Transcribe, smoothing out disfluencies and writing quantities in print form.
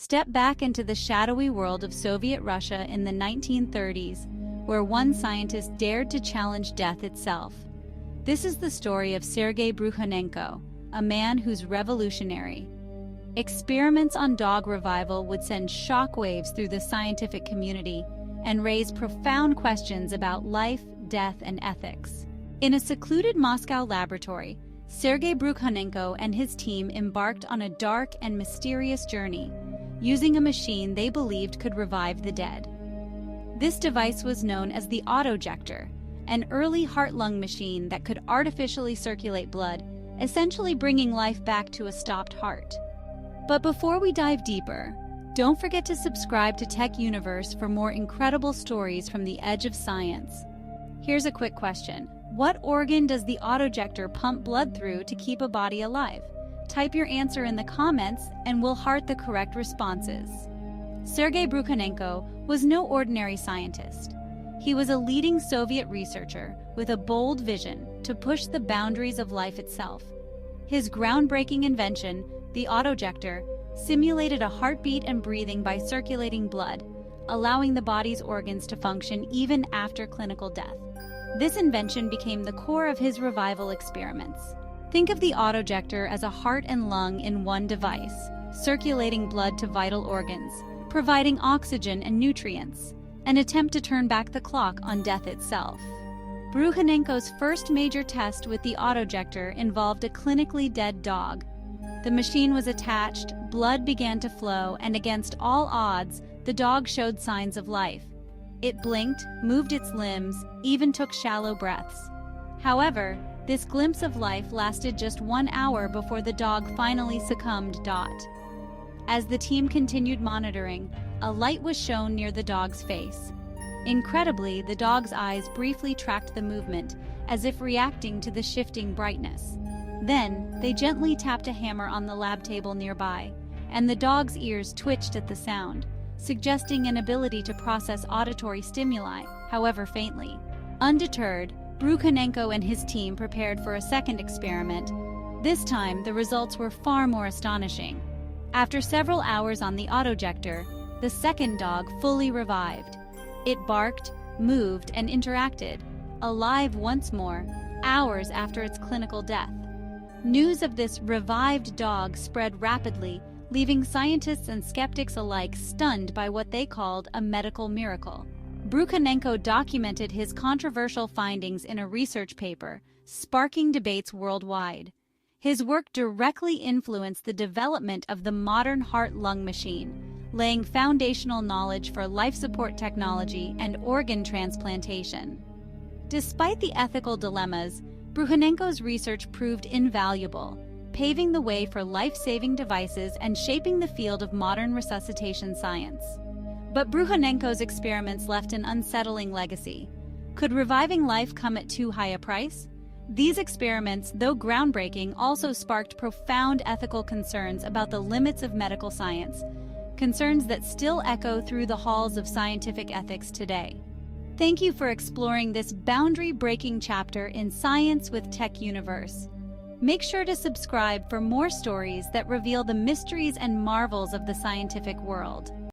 Step back into the shadowy world of Soviet Russia in the 1930s, where one scientist dared to challenge death itself. This is the story of Sergei Brukhonenko, a man who's revolutionary. Experiments on dog revival would send shockwaves through the scientific community and raise profound questions about life, death, and ethics. In a secluded Moscow laboratory, Sergei Brukhonenko and his team embarked on a dark and mysterious journey, using a machine they believed could revive the dead. This device was known as the Autojector, an early heart-lung machine that could artificially circulate blood, essentially bringing life back to a stopped heart. But before we dive deeper, don't forget to subscribe to TechUniverse for more incredible stories from the edge of science. Here's a quick question. What organ does the Autojector pump blood through to keep a body alive? Type your answer in the comments and we'll heart the correct responses. Sergei Brukhonenko was no ordinary scientist. He was a leading Soviet researcher with a bold vision to push the boundaries of life itself. His groundbreaking invention, the Autojector, simulated a heartbeat and breathing by circulating blood, allowing the body's organs to function even after clinical death. This invention became the core of his revival experiments. Think of the Autojector as a heart and lung in one device, circulating blood to vital organs, providing oxygen and nutrients, an attempt to turn back the clock on death itself. Brukhonenko's first major test with the Autojector involved a clinically dead dog. The machine was attached, blood began to flow, and against all odds, the dog showed signs of life. It blinked, moved its limbs, even took shallow breaths. However, this glimpse of life lasted just 1 hour before the dog finally succumbed. As the team continued monitoring, a light was shown near the dog's face. Incredibly, the dog's eyes briefly tracked the movement, as if reacting to the shifting brightness. Then, they gently tapped a hammer on the lab table nearby, and the dog's ears twitched at the sound, suggesting an ability to process auditory stimuli, however faintly. Undeterred, Brukhonenko and his team prepared for a second experiment. This time, the results were far more astonishing. After several hours on the Autojector, the second dog fully revived. It barked, moved, and interacted, alive once more, hours after its clinical death. News of this revived dog spread rapidly, leaving scientists and skeptics alike stunned by what they called a medical miracle. Brukhonenko documented his controversial findings in a research paper, sparking debates worldwide. His work directly influenced the development of the modern heart-lung machine, laying foundational knowledge for life support technology and organ transplantation. Despite the ethical dilemmas, Brukhonenko's research proved invaluable, paving the way for life-saving devices and shaping the field of modern resuscitation science. But Brukhonenko's experiments left an unsettling legacy. Could reviving life come at too high a price? These experiments, though groundbreaking, also sparked profound ethical concerns about the limits of medical science, concerns that still echo through the halls of scientific ethics today. Thank you for exploring this boundary-breaking chapter in Science with TechUniverse. Make sure to subscribe for more stories that reveal the mysteries and marvels of the scientific world.